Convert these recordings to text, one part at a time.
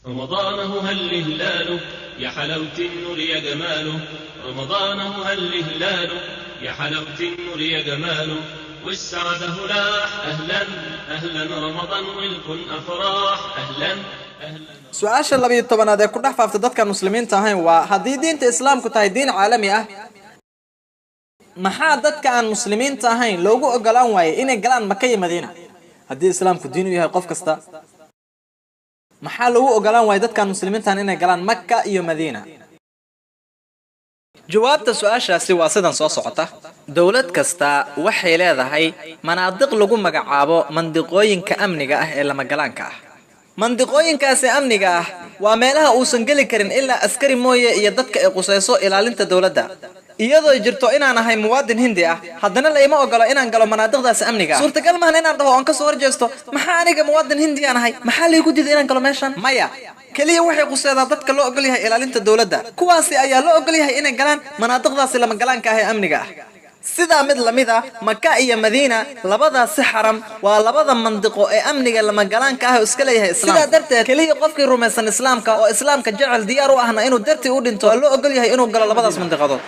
رمضانه هل هلاله يا حلاوة النور يا جماله، رمضانه هل هلاله يا حلاوة النور يا جماله، والسعادة لاح أهلا أهلا رمضان والكن أفراح أهلا أهلا. su-aasha 12 ee ku dhex faaftay dadka muslimiinta ahayn waa haddii diinta islaamku tahay diin caalami ah maxaa dadka aan muslimiinta ahayn loogu ogolaan waayay inay galaan Maka iyo Madiina? haddii islaamku diin u yahay qof kasta maxaa loogu ogolaan waayay dadka aan muslimiinta ahayn inay galaan Maka iyo Madiina? jawaabta su-aashaasi waa sidan soo socota. dawlad kasta waxay leedahay manaadiq lagu magacaabo mandiqooyinka amniga ah ee lama galaanka ah. mandiqooyinkaasi amniga ah waa meelaha uusan gali karin ilaa askari mooye iyo dadka ay qusayso ilaalinta dawladda. iyadoo jirto inaan ahay muwaadin hindi ah haddana la ima ogolo inaan galo manaadiqdaasi amniga ah. suurtagal maahan inaan dhaho aan ka soo horjeesto maxaa aniga muwaadin hindi aan ahay maxaa la igu diiday inaan galo meeshan? maya, kaliya waxay qusaydaa dadka loo ogol yahay ilaalinta dawladda. kuwaasi ayaa loo ogol yahay inay galaan manaadiqdaasi lama galaanka ah ee amniga ah. sidaa mid lamid ah Maka iyo Madiina labadaasi xaram waa labada mandiqo ee amniga lama galaanka ah oo iska leeyahay islaamka. sidaa darteed kaliya qofkii rumaysan islaamka oo islaamka jecel diyaar u ahna inuu dartii u dhinto loo ogol yahay inuu galo labadaas mandiqadood.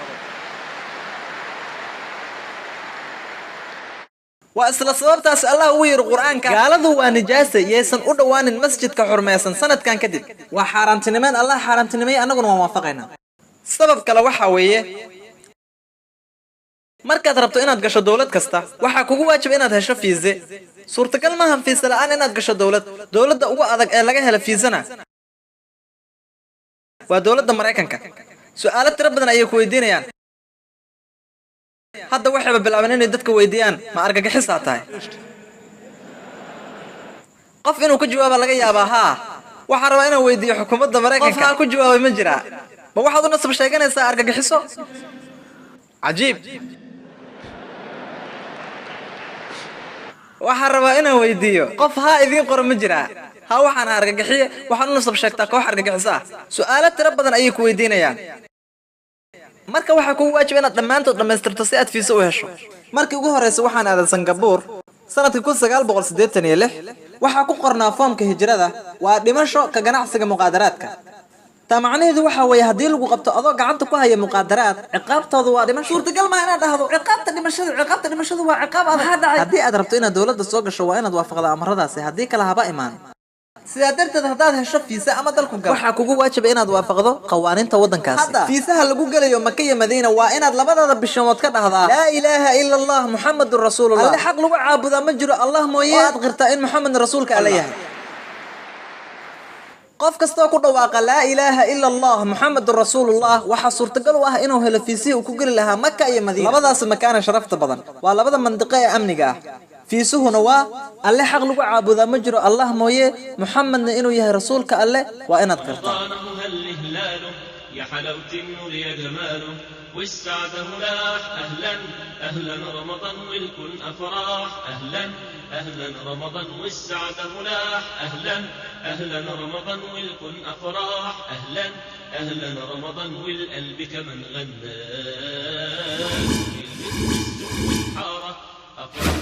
waa isla sababtaas Allah uu yiri Quraanka gaaladu waa nijaasa yeesan u dhawaanin masjidka xurmaysan sanadkan kadib. waa xaaraantinimeyn Allah xaaraantinimay anaguna waan waafaqaynaa. sabab kale waxa weeye markaad rabto inaad gasho dawlad kasta waxa kugu waajib inaad hesho fiise. suurtagal ma ahan fiise la'aan inaad gasho dawladda ugu adag ee laga helo fiisana waa dawladda Mareykanka. su'aalo tiro badan ayay ku weydiinayaan. hadda waxay bilaabeen inay dadka weydiiyaan ma argagixis aad tahay. qof inuu ku jawaabo laga yaabaa haa. waxa raba inaan weydiiyo xukuumadda Mareykanka qof ku jawaabay ma jira. ma waxaad u nasab sheeganaysaa argagixiso? cajiib. waxaan rabaa inaan weydiiyo qof haa idiin qoro ma jira. haa waxaan argagixiye waxaan u nasab sheegtaa koox argagixis ah. su'aalo tiro badan ayay ku weydiinayaan. marka waxa kugu waajib inaad dhammaantood dhamaystirto si aad fiisa u hesho. markii ugu horreysay waxaan aaday Singapore sanadkii 1986. waxaa ku qornaa foomka hijrada waa dhimasho ka ganacsiga muqaadaraadka. taa macnaheedu waxa weeye haddii lagu qabto adoo gacanta ku haya muqaadaraad ciqaabtoodu waa dhimasho. suurtagal ma inaad dhahdo ciqaabta dhimashadu waa ciqaab adag. haddii aad rabto inaad dawladda soo gasho waa inaad waafaqdaa amaradaasi haddii kale haba imaan. sidaa darteed haddaad hesho fiisa ama dalku gal waxa kugu waajib inaad waafaqdo qawaaniinta waddankaasi. hadda fiisaha lagu galayo Maka iyo Madiina waa inaad labadada bishood ka dhahdaa laa ilaaha illa Allah muhammadur rasuulullah. alle xaq lagu caabudaa ma jiro Allah mooye aad qirtaa in Muhammad rasuulka Allah yahay. qof kasta ku dhawaaqa laa ilaaha illa Allah muhammadur rasuulullah waxa suurtagal u ah inuu helo fiisihi uu ku gali lahaa Maka iyo Madiina. labadaas makaana sharafta badan waa labada mandiqo ee amniga ah. fiisuhuna waa alle xaq lagu caabudaa ma jiro Allah mooye Muhammadna inuu yahay rasuulka alle waa inaad qirtaa. يا حلاوة النور يا جماله والسعادة لاح أهلا أهلا رمضان والكل أفراح أهلا أهلا رمضان والسعادة لاح أهلا أهلا رمضان والكل أفراح أهلا أهلا رمضان والقلب كمن غنى والحارة أفراح